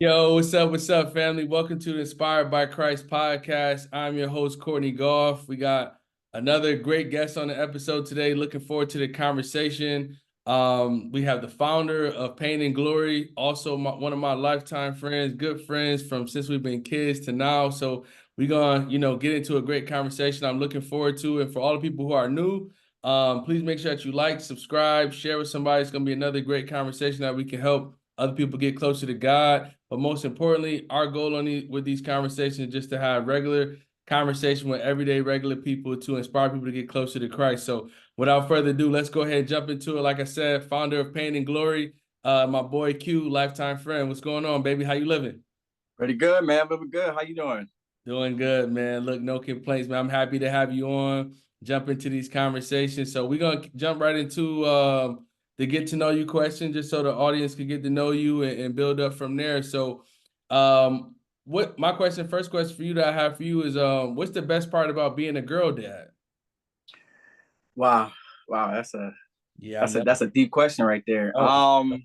Yo, what's up, family? Welcome to the Inspired by Christ podcast. I'm your host, Kourtney Goff. We got another great guest on the episode today. Looking forward to the conversation. We have the founder of Pain and Glory, also one of my lifetime friends, good friends from since we've been kids to now. So we're gonna, get into a great conversation. I'm looking forward to it. For all the people who are new, please make sure that you like, subscribe, share with somebody. It's gonna be another great conversation that we can help other people get closer to God. But most importantly, our goal with these conversations is just to have regular conversation with everyday regular people to inspire people to get closer to Christ. So without further ado, let's go ahead and jump into it. Like I said, founder of Pain and Glory, my boy Q, lifetime friend. What's going on, baby? How you living? Pretty good, man. Pretty good. How you doing? Doing good, man. Look, no complaints, man. I'm happy to have you on, jump into these conversations. So we're gonna jump right into the get to know you question, just so the audience can get to know you and build up from there. So what my first question for you that I have for you is what's the best part about being a girl dad? Wow, wow. That's a Yeah, I that's a know. that's a deep question right there. Oh,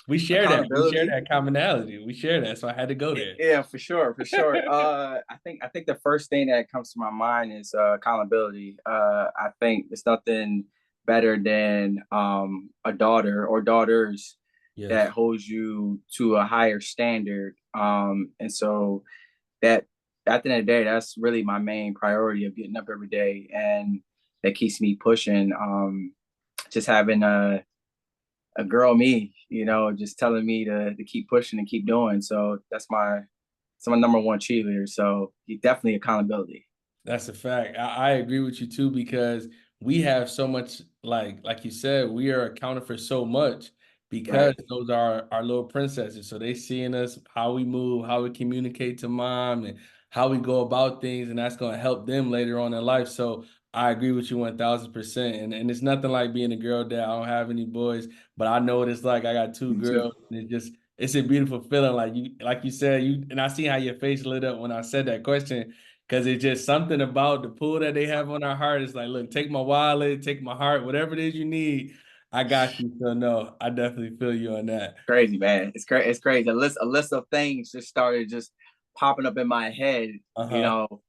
we share that. We share Accountability. that commonality. We share that. So I had to go there. Yeah, for sure, for sure. I think the first thing that comes to my mind is accountability. I think there's nothing better than a daughter or daughters Yes. that holds you to a higher standard. And so that at the end of the day, that's really my main priority of getting up every day, and that keeps me pushing. Just having a girl me, just telling me to keep pushing and keep doing. So that's my number one cheerleader. So definitely accountability. That's a fact. I agree with you too because we have so much like you said, we are accounted for so much because Right. those are our little princesses. So they seeing us how we move, how we communicate to mom, and how we go about things, and that's gonna help them later on in life. So I agree with you 1000%. And it's nothing like being a girl dad. I don't have any boys, but I know what it's like. I got two Me too. girls, and it's a beautiful feeling. Like you said, and I see how your face lit up when I said that question because it's just something about the pull that they have on our heart. It's like, look, take my wallet, take my heart, whatever it is you need, I got you. So no, I definitely feel you on that. Crazy, man. It's crazy. It's crazy. A list of things just started just popping up in my head, you Uh-huh. know,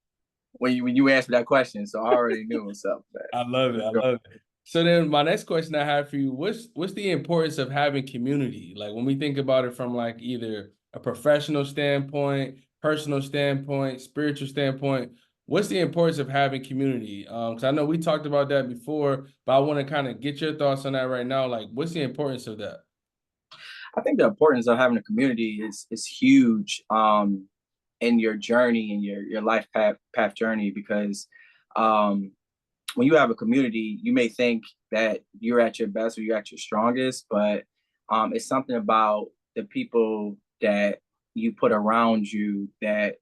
when you answered that question. So I already knew what's up, man. I love it. For I sure. love it. So then my next question I have for you, what's the importance of having community? Like when we think about it from like either a professional standpoint, personal standpoint, spiritual standpoint, what's the importance of having community? Because I know we talked about that before, but I want to kind of get your thoughts on that right now. Like, what's the importance of that? I think the importance of having a community is huge in your journey and your life path journey because um, when you have a community, you may think that you're at your best or you're at your strongest, but it's something about the people that you put around you that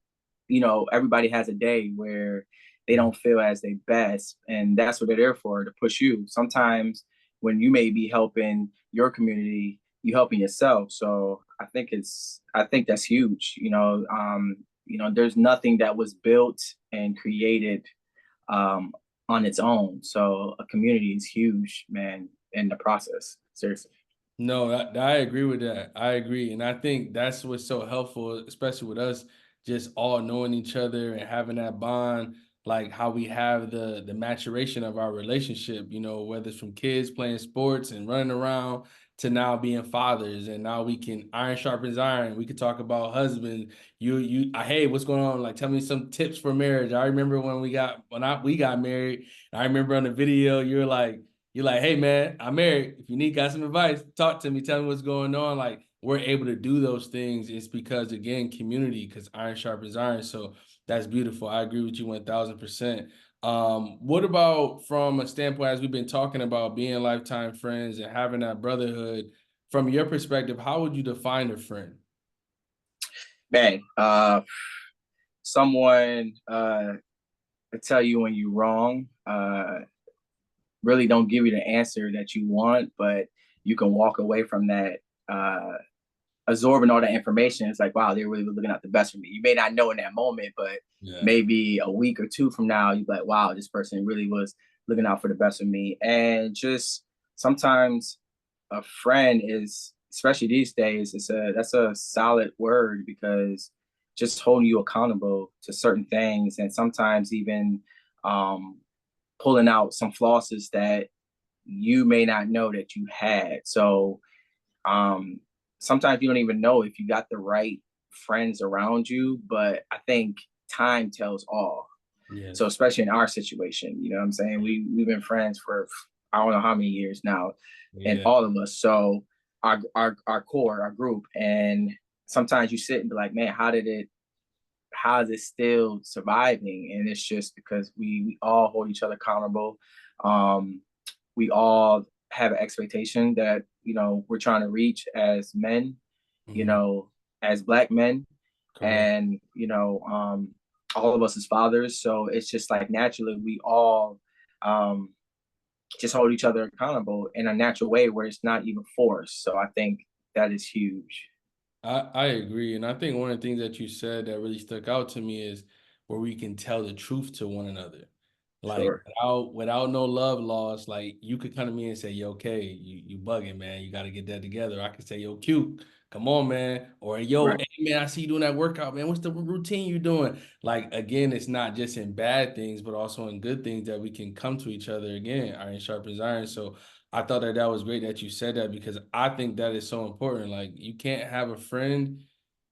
everybody has a day where they don't feel as their best, and that's what they're there for, to push you. Sometimes when you may be helping your community, you helping yourself. So I think that's huge. There's nothing that was built and created um, on its own. So a community is huge, man, in the process. Seriously. No, I agree with that. I agree. And I think that's what's so helpful, especially with us just all knowing each other and having that bond, like how we have the maturation of our relationship, whether it's from kids playing sports and running around to now being fathers. And now we can iron sharpens iron. We could talk about husbands. Hey, what's going on? Like, tell me some tips for marriage. I remember we got married. I remember on the video, you're like, hey man, I'm married. If you got some advice, talk to me, tell me what's going on. Like we're able to do those things. It's because again, community, because iron sharpens iron. So that's beautiful. I agree with you 1000%. What about from a standpoint, as we've been talking about being lifetime friends and having that brotherhood, from your perspective, how would you define a friend? Man, someone to tell you when you're wrong, really don't give you the answer that you want, but you can walk away from that absorbing all that information. It's like, wow, they're really looking out the best for me. You may not know in that moment, but Yeah. maybe a week or two from now, you're like, wow, this person really was looking out for the best of me. And just sometimes a friend is especially these days, that's a solid word because just holding you accountable to certain things and sometimes even um, pulling out some flosses that you may not know that you had. So um, sometimes you don't even know if you got the right friends around you, but I think time tells all. So Yes. especially in our situation, you know what I'm saying? We've been friends for I don't know how many years now, and Yeah. all of us. So our core, our group, and sometimes you sit and be like, man, how is it still surviving? And it's just because we all hold each other accountable. Um, we all have an expectation that we're trying to reach as men, you Mhm. know, as black men, Correct. and all of us as fathers. So it's just like naturally we all um, just hold each other accountable in a natural way where it's not even forced. So I think that is huge. I agree. And I think one of the things that you said that really stuck out to me is where we can tell the truth to one another. Like Sure. without no love lost, like you could come to me and say, "Yo, okay, you bugging, man. You got to get that together." I could say, "Yo, cute, come on, man," or "Yo, Right. hey, man, I see you doing that workout, man. What's the routine you doing?" Like again, it's not just in bad things, but also in good things that we can come to each other again. Iron sharpens iron. So I thought that was great that you said that because I think that is so important. Like you can't have a friend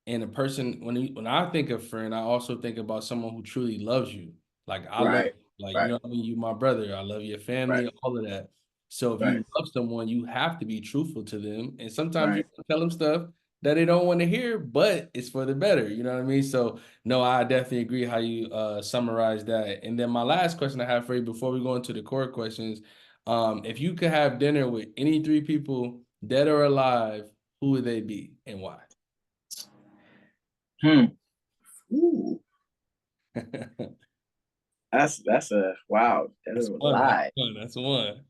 and a person when I think of friend, I also think about someone who truly loves you. Like I love Right. you. Like you Right. know what I mean, you my brother. I love your Right. family, all of that. So if Right. you love someone, you have to be truthful to them. And sometimes you Right. tell them stuff that they don't want to hear, but it's for the better. You know what I mean? So no, I definitely agree how you summarize that. And then my last question I have for you before we go into the core questions, if you could have dinner with any three people, dead or alive, who would they be and why? Hmm. Ooh, that's a wow. That is That's a one. That's lie, one. That's one.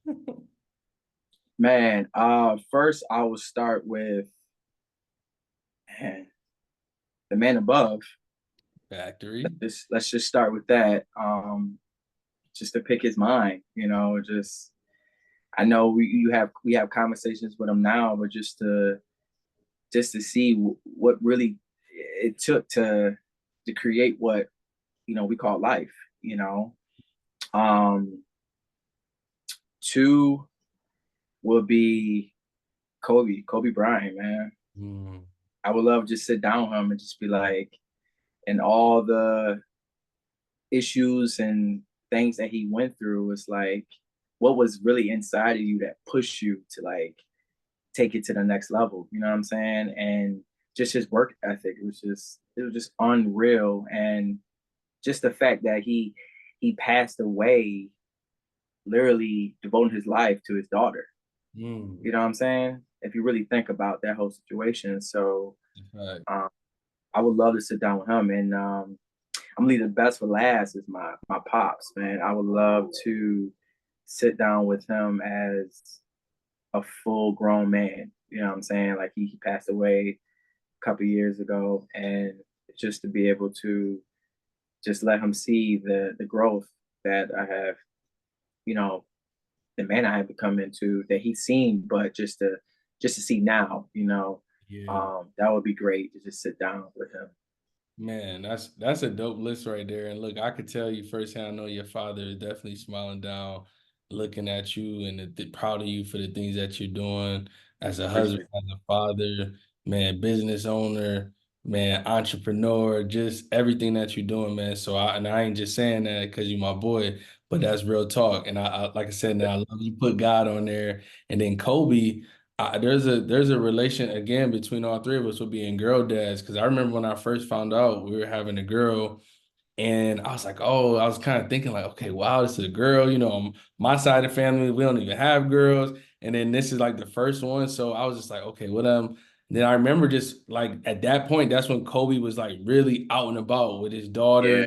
man. First I will start with man, the man above. Factory. Let's just start with that. Just to pick his mind, just I know we have conversations with him now, but just to see what really it took to create what we call life. You know, um, two will be Kobe Bryant, man. Mm, I would love to just sit down with him and just be like, and all the issues and things that he went through was like, what was really inside of you that pushed you to like take it to the next level. You know what I'm saying? And just his work ethic it was just unreal. And just the fact that he passed away literally devoting his life to his daughter. mm, You know what I'm saying? If you really think about that whole situation. So right. um, I would love to sit down with him. And I'm leaving the best for last is my pops, man. I would love to sit down with him as a full grown man. You know what I'm saying? Like he passed away a couple years ago, and just to be able to just let him see the growth that I have, you know, the man I have become into that he's seen, but just to see now, Yeah. that would be great to just sit down with him. Man, that's a dope list right there. And look, I could tell you firsthand, I know your father is definitely smiling down, looking at you and proud of you for the things that you're doing as a husband, Appreciate as a father, man, business owner, man, entrepreneur, just everything that you're doing, man. So I ain't just saying that because you're my boy, but that's real talk. And I like I said, now I love you put God on there. And then Kobe. There's a relation again between all three of us with being girl dads because I remember when I first found out we were having a girl and I was like, oh, I was kind of thinking like, okay, wow, this is a girl. My side of the family, we don't even have girls. And then this is like the first one. So I was just like, okay, what then I remember just like at that point, that's when Kobe was like really out and about with his it. daughter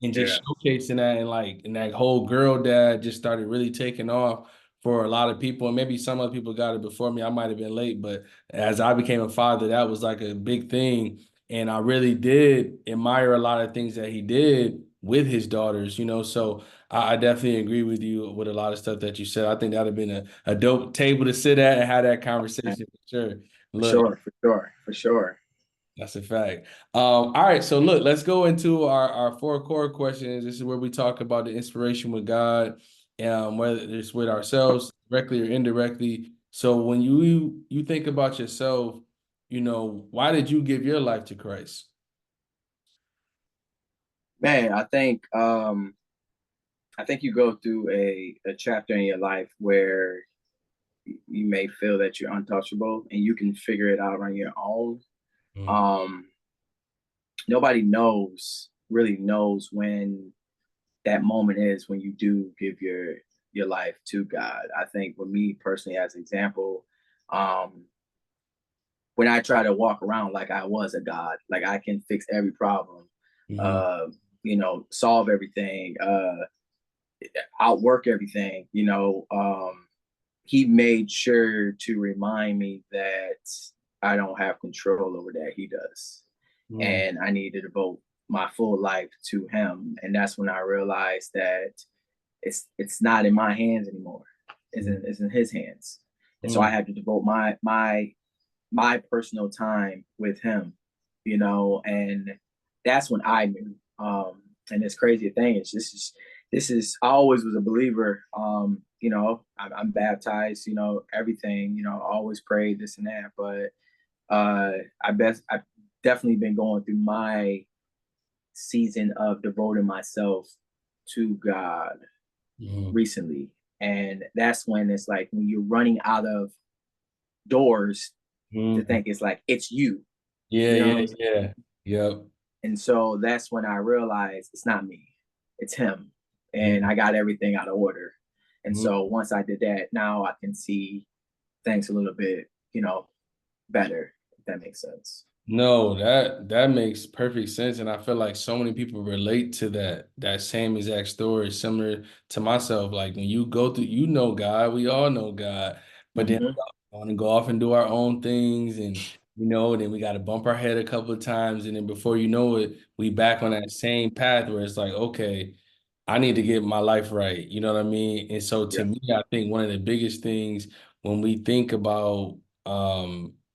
and Yeah, just showcasing that and that whole girl dad just started really taking off for a lot of people. And maybe some other people got it before me. I might have been late, but as I became a father, that was like a big thing. And I really did admire a lot of things that he did with his daughters. So I definitely agree with you with a lot of stuff that you said. I think that'd have been a dope table to sit at and have that yeah. conversation for sure. For Look, sure, for sure, for sure. that's a fact. All right, so look, let's go into our four core questions. This is where we talk about the inspiration with God, whether it's with ourselves, directly or indirectly. So when you think about yourself, why did you give your life to Christ? Man, I think you go through a chapter in your life where you may feel that you're untouchable and you can figure it out on your own. Mm, Um, Nobody really knows when that moment is when you do give your life to God. I think with me personally, as an example, um, when I try to walk around like I was a god, like I can fix every problem, mhm, uh, solve everything, outwork everything, he made sure to remind me that I don't have control over that. He does. mm, And I need to devote my full life to him. And that's when I realized that it's not in my hands anymore. mm, It's in his hands. And so I mm, had to devote my personal time with him, and that's when I knew. And this crazy thing is this is I always was a believer. I'm baptized, everything, always prayed this and that, but I've definitely been going through my season of devoting myself to God mhm, recently. And that's when it's like when you're running out of doors to mm. think it's like it's you. Yeah, You know what yeah, I'm saying? yeah. Yep. And so that's when I realized it's not me, it's him. And Mm, I got everything out of order. And mm. so once I did that, now I can see things a little bit, better, if that makes sense. No, that makes perfect sense, and I feel like so many people relate to that same exact story, similar to myself. Like when you go through, God, we all know God, but then Mm-hmm. we want to go off and do our own things, and then we got to bump our head a couple of times, and then before you know it, we back on that same path where it's like, okay, I need to get my life right. You know what I mean? And so to Yeah, me, I think one of the biggest things when we think about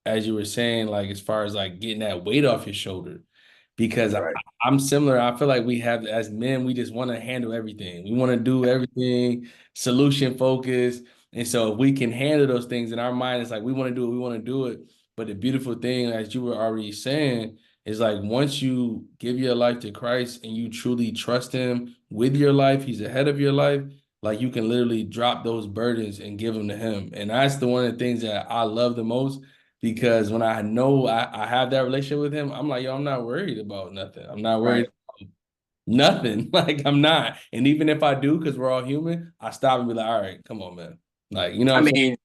as you were saying, like as far as like getting that weight off your shoulder, because right, I'm similar. I feel like we have as men, we just want to handle everything. We want to do everything solution focused. And so if we can handle those things in our mind, it's like we want to do it, we want to do it. But the beautiful thing, as you were already saying, is like once you give your life to Christ and you truly trust him with your life, he's ahead of your life, like you can literally drop those burdens and give them to him. And that's the one of the things that I love the most because when I know I have that relationship with him, I'm like, yo, I'm not worried about nothing. I'm not worried right. about nothing. Like I'm not. And even if I do, because we're all human, I stop and be like, all right, come on, man. Like, you know I what I'm mean,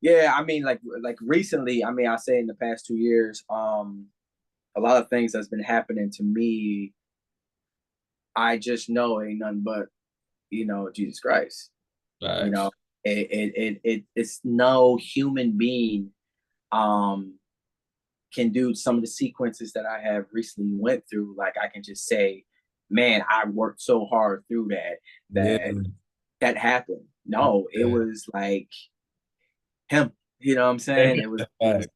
yeah, I mean, like recently, I mean, I say in the past 2 years, a lot of things that's been happening to me, I just know ain't nothing but, Jesus Christ. saying? You know, Facts. it's no human being um can do some of the sequences that I have recently went through. Like I can just say, man, I worked so hard through Yeah. that happened. No, it Yeah. was like him. You know what I'm saying? It was Fact.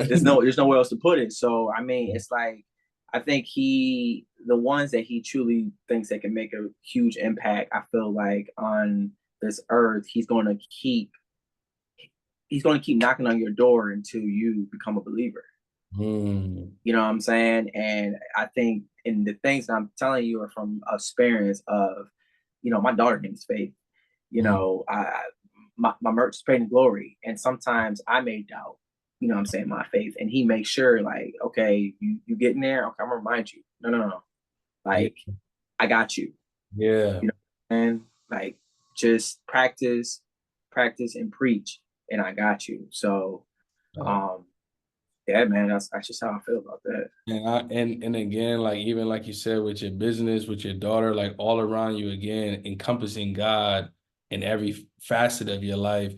there's nowhere else to put it. So I mean, it's like I think the ones that he truly thinks that can make a huge impact, I feel like on this earth, he's going to keep knocking on your door until you become a believer. Mm, You know what I'm saying? And I think, and the things that I'm telling you are from experience of, my daughter name's Faith. mm, My merch is pain glory, and sometimes I may doubt. What I'm saying, my faith, and he makes sure, like, okay, you getting there? Okay, I'm gonna remind you. No, no, no. yeah. Like, I got you. Yeah. You know, and like, just practice, and preach, and I got you. So, um, yeah, man, that's just how I feel about that. And again, like even like you said, with your business, with your daughter, like all around you again, encompassing God in every facet of your life.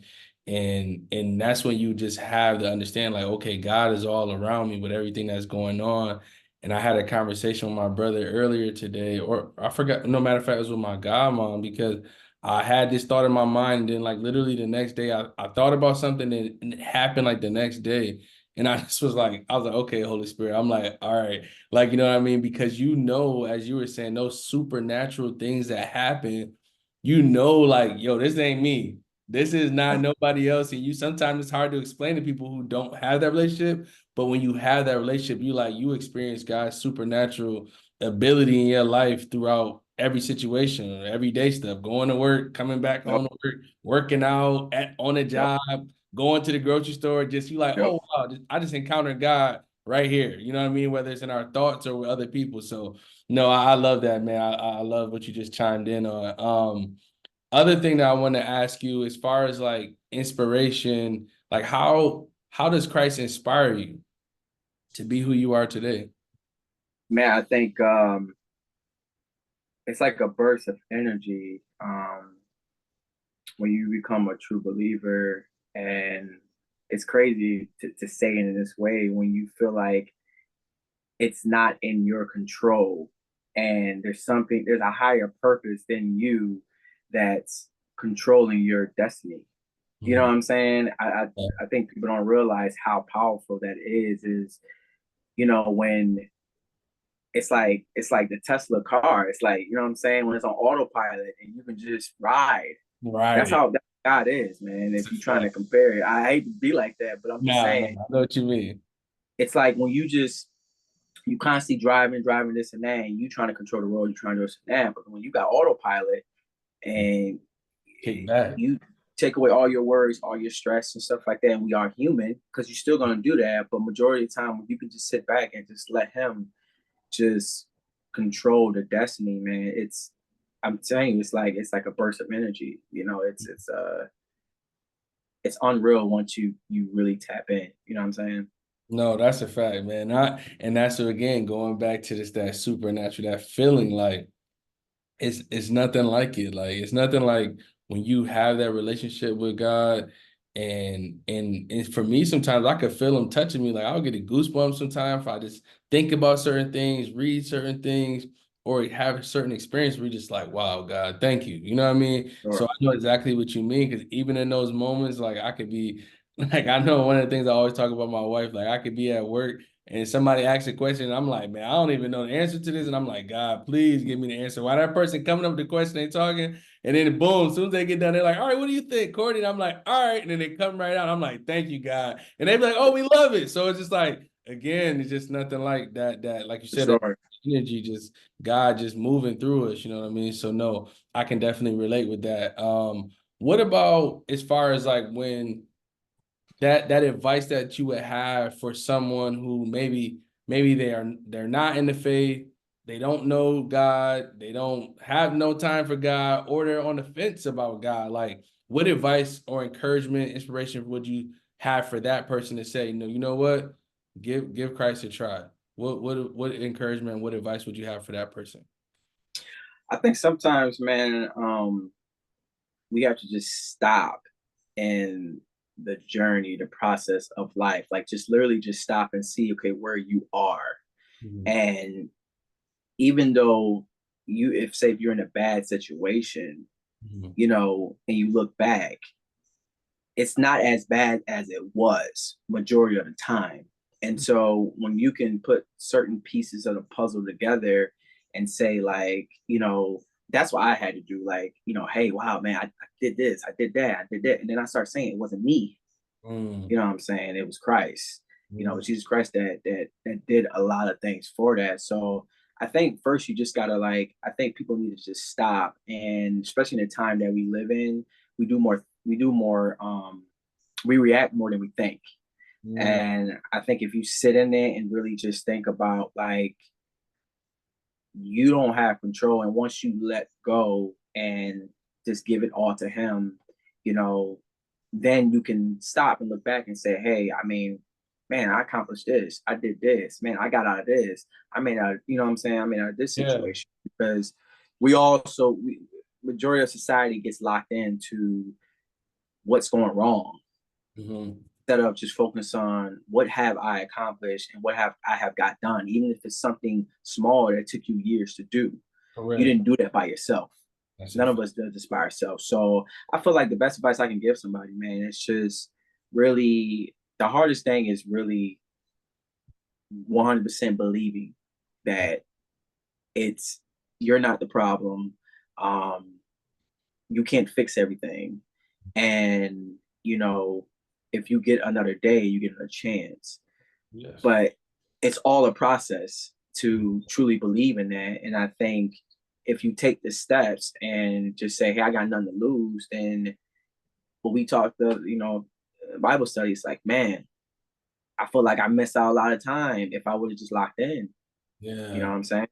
And that's when you just have to understand, like, okay, God is all around me with everything that's going on. And I had a conversation with my brother earlier today, or I forgot, no matter of fact, it was with my godmom, because I had this thought in my mind, and then like literally the next day, I thought about something and it happened like the next day. And I just was like, I was like, okay, Holy Spirit. I'm like, all right. Like, you know what I mean? Because you know, as you were saying, those supernatural things that happen, you know, like, yo, this ain't me. This is not nobody else. And you sometimes it's hard to explain to people who don't have that relationship. But when you have that relationship, you experience God's supernatural ability in your life throughout every situation, everyday stuff, going to work, coming back Yep. home to work, working out on a Yep. job, going to the grocery store, just you like, Yep. oh wow, I just encountered God right here. You know what I mean? Whether it's in our thoughts or with other people. So no, I love that, man. I love what you just chimed in on. Other thing that I want to ask you, as far as like inspiration, like how does Christ inspire you to be who you are today? Man, I think it's like a burst of energy when you become a true believer. And it's crazy to say it in this way when you feel like it's not in your control and there's a higher purpose than you that's controlling your destiny. You know what Mhm. I'm saying? I think people don't realize how powerful that is, when it's like the Tesla car. It's like, you know what I'm saying, when it's on autopilot and you can just ride. That's Right. how that God is, man. It's If a you're trying fact. to compare it, I hate to be like that, but I'm just Nah, nah, saying, I know what you mean. it's like when you constantly driving this and that, and you trying to control the road, you're trying to do this and that. But when you got autopilot and Kick back. you take away all your worries, all your stress and stuff like that, and we are human because you're still gonna do that. But majority of the time, you can just sit back and just let him just control the destiny, man. I'm telling you, it's like a burst of energy. It's unreal once you really tap in. You know what I'm saying? No, that's a fact, man. And that's again going back to this that supernatural, that feeling like it's nothing like it. Like it's nothing like when you have that relationship with God, and for me, sometimes I could feel him touching me. Like I'll get a goosebumps sometimes if I just think about certain things, read certain things, or have a certain experience where you're just like, wow, God, thank you. You know what I mean? So Sure. I know exactly what you mean, because even in those moments, like I could be like, I know one of the things I always talk about my wife, like I could be at work and somebody asks a question, and I'm like, man, I don't even know the answer to this. And I'm like, God, please give me the answer. Why that person coming up with the question, they talking, and then boom, as soon as they get done, they're like, all right, what do you think, Courtney? And I'm like, all right. And then they come right out. I'm like, thank you, God. And they be like, oh, we love it. So it's just like, again, it's just nothing like that, like you For said, that sure. energy, just God just moving through us, you know what I mean? So no, I can definitely relate with that. What about as far as like when that advice that you would have for someone who maybe they're not in the faith, they don't know God, they don't have no time for God, or they're on the fence about God. Like, what advice or encouragement, inspiration would you have for that person to say, no, you know what, give Christ a try? What encouragement, what advice would you have for that person? I think sometimes, man, we have to just stop in the journey, the process of life. Like just literally just stop and see, okay, where you are. Mhm. And even though if you're in a bad situation, Mhm. and you look back, it's not as bad as it was majority of the time. And so when you can put certain pieces of the puzzle together and say, like, that's what I had to do. Like, hey, wow, man, I did this, I did that, I did that. And then I start saying it wasn't me. You Mm. know what I'm saying? It was Christ. Mm. Jesus Christ that did a lot of things for that. So I think first you just gotta, like, I think people need to just stop, and especially in the time that we live in, we react more than we think. Mm. And I think if you sit in there and really just think about, like, you don't have control, and once you let go and just give it all to him, you know then you can stop and look back and say, hey, I mean, man, I accomplished this, I did this, man, I got out of this, I made out, you know what I'm saying, I made out of this Yeah. situation. Because we majority of society gets locked into what's going wrong Mhm. instead of just focus on what have I accomplished and what have I have got done, even if it's something small that took you years to do. You Correct. didn't do that by yourself. That's a None of fact. us does this by ourselves. So I feel like the best advice I can give somebody, man, it's just really the hardest thing is really 100% believing that it's you're not the problem. Um, you can't fix everything. And, you know, if you get another day, you get a chance. Yes. But it's all a process to truly believe in that. And I think if you take the steps and just say, hey, I got nothing to lose, then when we talk the, Bible studies, like, man, I feel like I missed out a lot of time if I would have just locked in. You know Yeah. what I'm saying?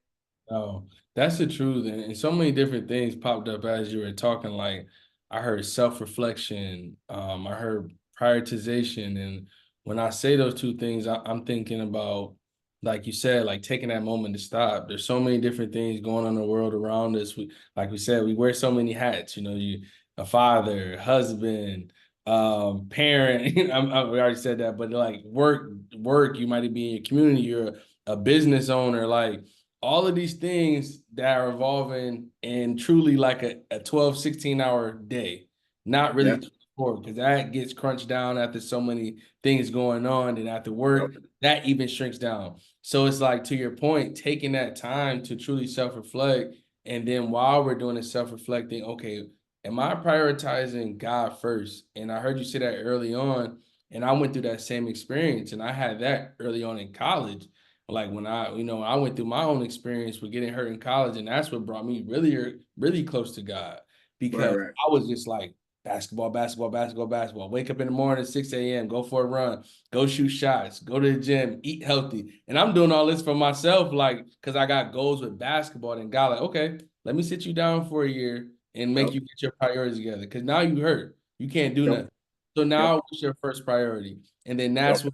Oh, that's the truth. And so many different things popped up as you were talking. Like I heard self-reflection, I heard prioritization. And when I say those two things, I'm thinking about, like you said, like taking that moment to stop. There's so many different things going on in the world around us. Like we said, we wear so many hats, you a father, husband, parent. We already said that, but like work, you might be in your community, you're a business owner, like all of these things that are evolving in truly like a 12, 16-hour day, not really Yeah. 24, because that gets crunched down after so many things going on. And after Yep. work, that even shrinks down. So it's like, to your point, taking that time to truly self-reflect. And then while we're doing the self-reflecting, okay, am I prioritizing God first? And I heard you say that early on. And I went through that same experience. And I had that early on in college, like when I went through my own experience with getting hurt in college, and that's what brought me really close to God, Right, because right. I was just like basketball, basketball, basketball, basketball. Wake up in the morning at 6 a.m., go for a run, go shoot shots, go to the gym, eat healthy. And I'm doing all this for myself, like, because I got goals with basketball. And God, like, okay, let me sit you down for a year and make Yep. you get your priorities together. Because now you hurt. You can't do Yep. nothing. So Yep. now what's your first priority? And then that's Yep. what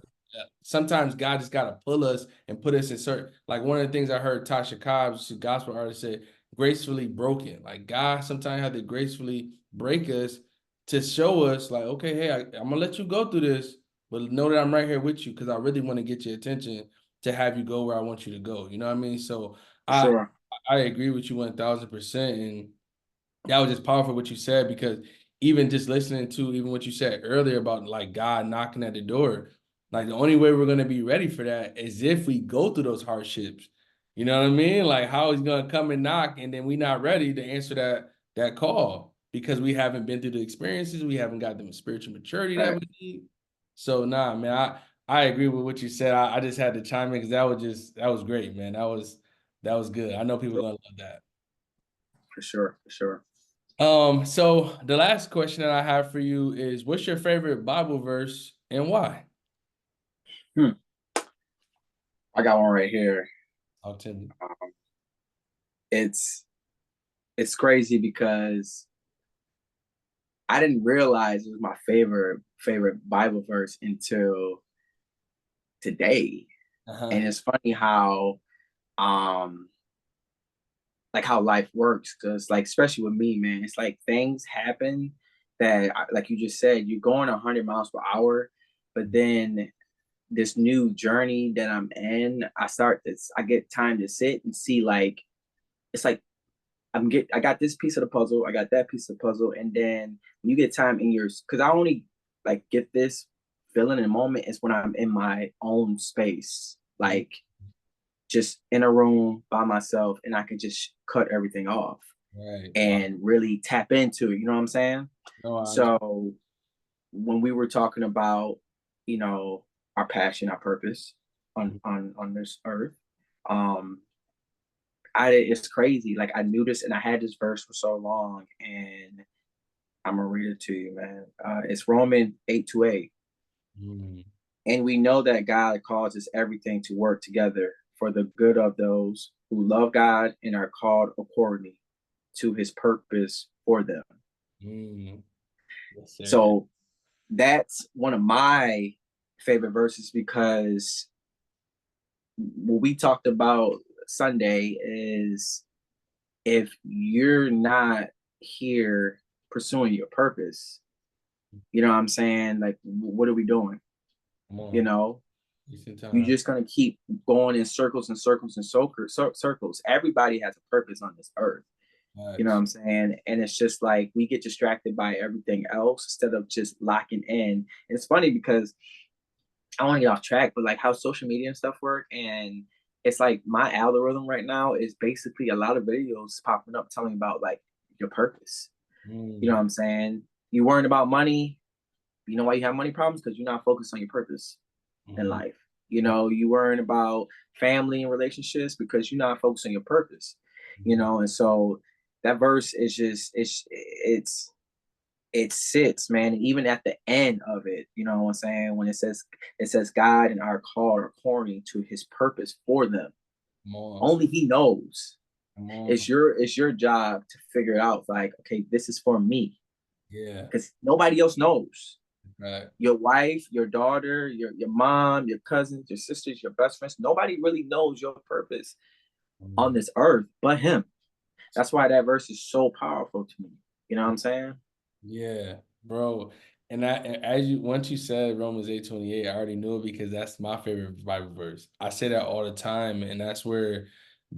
sometimes God just got to pull us and put us in certain, like one of the things I heard Tasha Cobbs, she's a gospel artist, said, gracefully broken. Like God sometimes had to gracefully break us to show us, like, okay, hey, I'm gonna let you go through this, but know that I'm right here with you because I really want to get your attention to have you go where I want you to go. You know what I mean? So For I sure. I agree with you 1,000%. And that was just powerful what you said, because even just listening to even what you said earlier about like God knocking at the door, like the only way we're gonna be ready for that is if we go through those hardships. You know what I mean? Like how he's gonna come and knock, and then we not ready to answer that call because we haven't been through the experiences, we haven't got the spiritual maturity that Right. we need. So nah, man, I agree with what you said. I just had to chime in because that was great, man. That was good. I know people are gonna love that. For sure. For sure. So the last question that I have for you is, what's your favorite Bible verse and why? Hmm. I got one right here. I'll tell you. Um, it's it's crazy because I didn't realize it was my favorite Bible verse until today. Uh-huh. And it's funny how um like how life works, because like especially with me, man, it's like things happen that like you just said, you're going 100 miles per hour, but then this new journey that I'm in, I get time to sit and see, like, it's like I got this piece of the puzzle, I got that piece of the puzzle, and then when you get time in yours, because I only like get this feeling in a moment is when I'm in my own space, Mm, like just in a room by myself, and I can just cut everything off right. Wow. and really tap into it. You know what I'm saying? No, I understand. So when we were talking about, you know, our passion, our purpose on this earth, um, it's crazy. Like I knew this and I had this verse for so long, and I'm gonna read it to you, man. It's Romans 8:28. Mm, And we know that God causes everything to work together for the good of those who love God and are called accordingly to his purpose for them. mm. Yes, sir. So that's one of my favorite verses, because what we talked about Sunday is if you're not here pursuing your purpose, you know what I'm saying? Like, what are we doing? Come You on. know, Decent you're time. just gonna keep going in circles and circles and circles. Everybody has a purpose on this earth. You know what Facts. I'm saying? And it's just like we get distracted by everything else instead of just locking in. And it's funny because I want to get off track, but like how social media and stuff work, and it's like my algorithm right now is basically a lot of videos popping up telling about like your purpose. You know Mm, what I'm saying? You worrying about money. You know why you have money problems? Because you're not focused on your purpose in mhm. life. You know, you worrying about family and relationships because you're not focused on your purpose. You Mhm. know, and so that verse is just it sits, man, even at the end of it, you know what I'm saying? When it says God and our called according to his purpose for them. Come on. Only he knows. Come on. It's your job to figure it out. Like, okay, this is for me. Yeah. Because nobody else knows. Right. Your wife, your daughter, your mom, your cousins, your sisters, your best friends, nobody really knows your purpose on Mhm. this earth but him. That's why that verse is so powerful to me. You know what I'm saying? Yeah, bro. And as you once you said Romans 8:28, I already knew it because that's my favorite Bible verse. I say that all the time, and that's where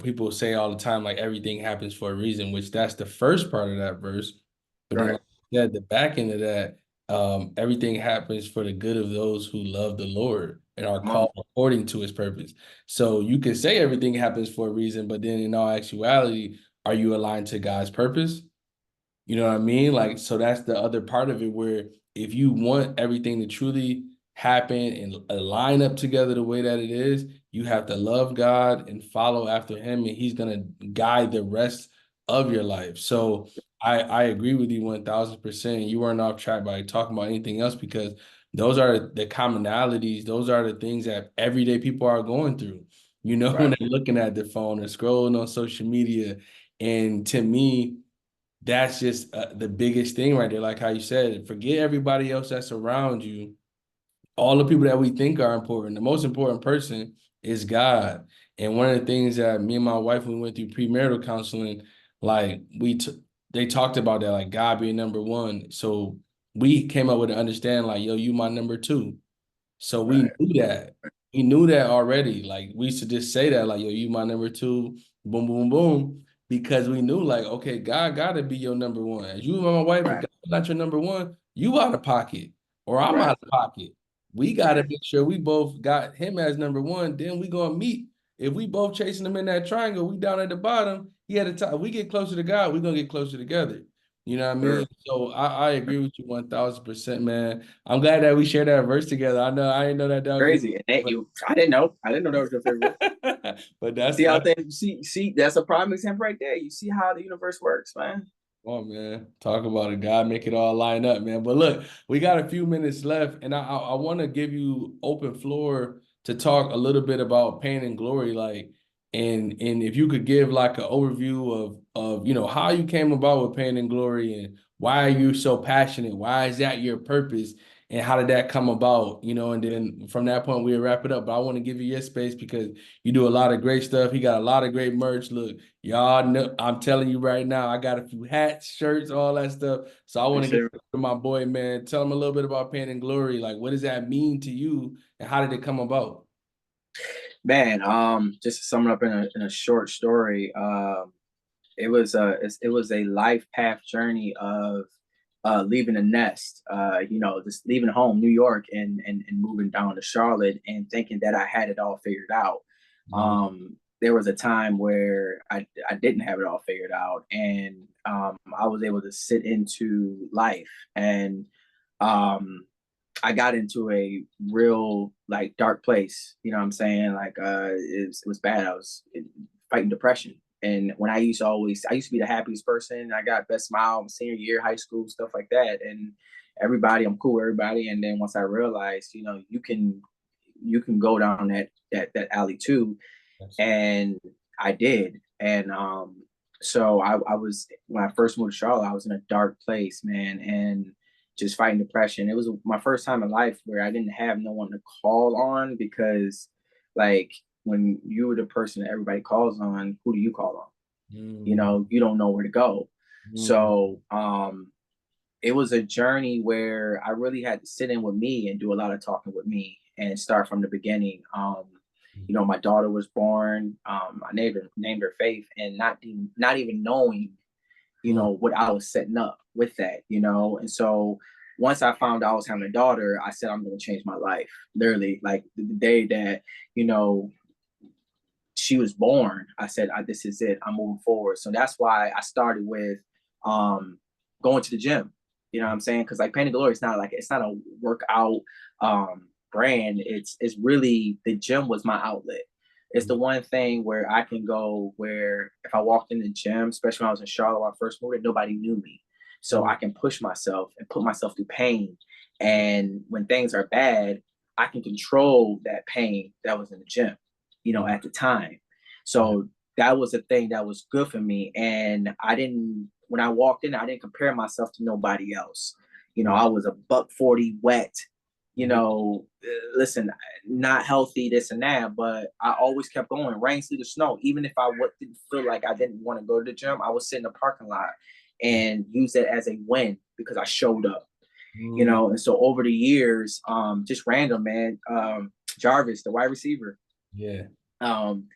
people say all the time, like everything happens for a reason, which that's the first part of that verse. But then Right. like you said, the back end of that, everything happens for the good of those who love the Lord and are Come on. called according to his purpose. So you can say everything happens for a reason, but then in all actuality, are you aligned to God's purpose? You know what I mean? Like, so that's the other part of it where if you want everything to truly happen and line up together the way that it is, you have to love God and follow after him, and he's gonna guide the rest of your life. So I agree with you 1000%. You weren't off track by talking about anything else because those are the commonalities, those are the things that everyday people are going through. You know, when Right. they're looking at their phone or scrolling on social media. And to me, that's just the biggest thing right there. Like how you said, forget everybody else that's around you. All the people that we think are important. The most important person is God. And one of the things that me and my wife, when we went through premarital counseling, like they talked about that, like God being number one. So we came up with an understanding, like, yo, you my number two. So we Right. knew that. We knew that already. Like we used to just say that, like, yo, you my number two, boom, boom, boom. Because we knew, like, okay, God gotta be your number one. As you and my wife, if Right. God's not your number one, you out of pocket or I'm Right. out of pocket. We gotta Right. make sure we both got him as number one. Then we gonna meet. If we both chasing him in that triangle, we down at the bottom. He at the top. We get closer to God, we gonna get closer together. You know what I mean? Sure. So I agree with you 1000%, man. I'm glad that we shared that verse together. I know I didn't know that that was your, Crazy. And that you I didn't know. I didn't know that was your favorite. but See how that's things see that's a prime example right there. You see how the universe works, man. come on, man. Talk about it, God. Make it all line up, man. But look, we got a few minutes left, and I want to give you open floor to talk a little bit about pain and glory, like, and if you could give like an overview of how you came about with pain and glory, and why are you so passionate? Why is that your purpose? And how did that come about? And then from that point we'll wrap it up. But I want to give you your space because you do a lot of great stuff. He got a lot of great merch. Look, y'all know, I'm telling you right now, I got a few hats, shirts, all that stuff. So I want to get Appreciate it. to my boy, man. Tell him a little bit about Pain and Glory. Like, what does that mean to you, and how did it come about? Man, just to sum it up in a short story, it was a life path journey of leaving the nest, just leaving home, New York, and moving down to Charlotte, and thinking that I had it all figured out. Mm, There was a time where I didn't have it all figured out, and I was able to sit into life, and um, I got into a real like dark place. You know what I'm saying? Like it was bad. I was fighting depression. And when I used to be the happiest person. I got best smile senior year, high school, stuff like that. And I'm cool with everybody. And then once I realized, you can go down that alley too. yes. And I did. And so I was when I first moved to Charlotte, I was in a dark place, man, and just fighting depression. It was my first time in life where I didn't have no one to call on because, like, when you were the person that everybody calls on, who do you call on? Mm, You don't know where to go. mm, So it was a journey where I really had to sit in with me and do a lot of talking with me and start from the beginning. My daughter was born. I named her Faith, and not even knowing. Mm. what I was setting up with that, and so once I found out I was having a daughter, I said I'm going to change my life. Literally, like the day that you know she was born, I said, this is it. I'm moving forward. So that's why I started with um, going to the gym. You know what I'm saying? Because like Pain and Glory, it's not a workout brand. It's really, the gym was my outlet. It's the one thing where I can go where if I walked in the gym, especially when I was in Charlotte when I first moved, nobody knew me. So Mm. I can push myself and put myself through pain. And when things are bad, I can control that pain that was in the gym, Mm. at the time. Yeah. So that was a thing that was good for me. And when I walked in, I didn't compare myself to nobody else. Mm. I was a buck 40 wet, Yeah. listen, not healthy, this and that, but I always kept going, rain, sleet, or snow. Even if I didn't feel like I didn't want to go to the gym, I would sit in the parking lot and use it as a win because I showed up, Mm. and so over the years, just random, man, Jarvis, the wide receiver, Yeah. um,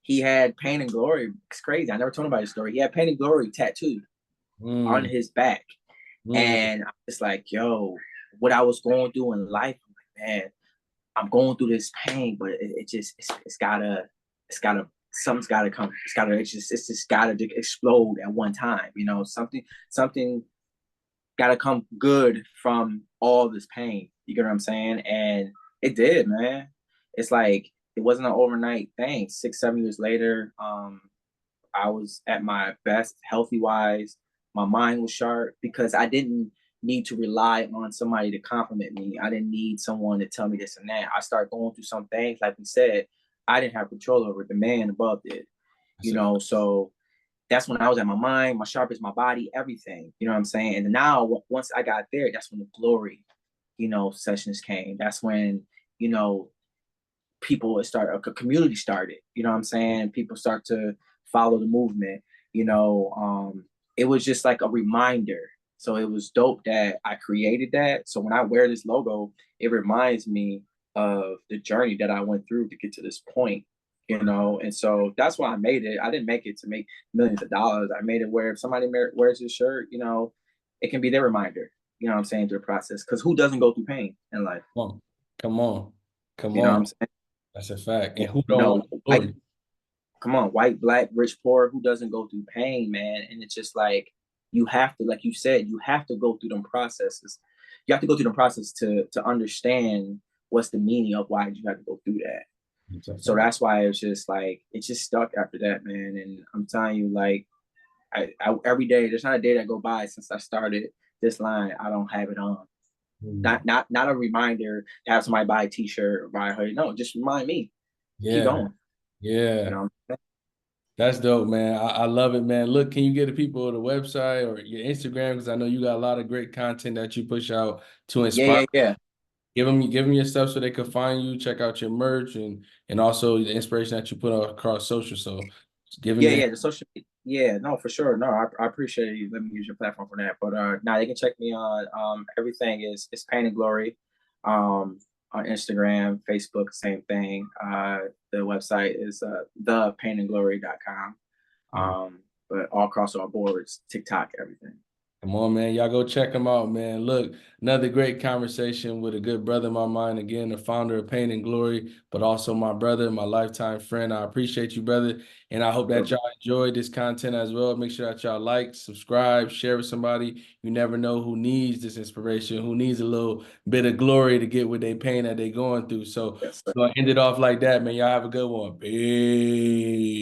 he had Pain and Glory. It's crazy. I never told anybody the story. He had Pain and Glory tattooed on Mm. his back. Mm. And I'm just like, yo, what I was going through in life, I'm like, man, I'm going through this pain, but something's gotta come. It's just gotta explode at one time. Something gotta come good from all this pain. You get what I'm saying? And it did, man. It's like it wasn't an overnight thing. 6, 7 years later, I was at my best, healthy wise. My mind was sharp because I didn't need to rely on somebody to compliment me. I didn't need someone to tell me this and that. I started going through some things, like we said, I didn't have control over. The man above did, That's a So that's when I was at my mind, my sharpest, my body, everything. You know what I'm saying? And now, once I got there, that's when the glory, sessions came. That's when, you know, a community started, what I'm saying? People start to follow the movement, it was just like a reminder. So it was dope that I created that. So when I wear this logo, it reminds me of the journey that I went through to get to this point, and so that's why I made it. I didn't make it to make millions of dollars. I made it where if somebody wears this shirt, it can be their reminder, what I'm saying, through the process. Because who doesn't go through pain in life? come on. Come on. Come You know what on. I'm saying? That's a fact. And, And who don't want white, glory? come on, white, black, rich, poor, who doesn't go through pain, man? And it's just like you have to, like you said, you have to go through them processes. You have to go through the process to understand what's the meaning of why you have to go through that. It's a So fact. that's why it's just like it just stuck after that, man. And I'm telling you, like every day, there's not a day that go by since I started this line I don't have it on. Mm. Not a reminder to have somebody buy a T-shirt or buy a hoodie. No, just remind me to keep Yeah. going. You Yeah. know. That's dope, man. I love it, man. Look, can you get the people the website or your Instagram? Because I know you got a lot of great content that you push out to Yeah, inspire. yeah, yeah. Give them your stuff so they can find you, check out your merch, and also the inspiration that you put out across social. So just give them Yeah, your yeah, the social yeah, no, for sure. No, I appreciate you. Let me use your platform for that. But now they can check me on everything is Pain and Glory. On Instagram, Facebook, same thing. The website is thepainandglory.com. But all across our boards, TikTok, everything. Come on, man. Y'all go check them out, man. Look, another great conversation with a good brother of my mind. Again, the founder of Pain and Glory, but also my brother, my lifetime friend. I appreciate you, brother. And I hope that y'all enjoyed this content as well. Make sure that y'all like, subscribe, share with somebody. You never know who needs this inspiration, who needs a little bit of glory to get with their pain that they're going through. So Yes, we're going to end it off like that, man. Y'all have a good one. Peace.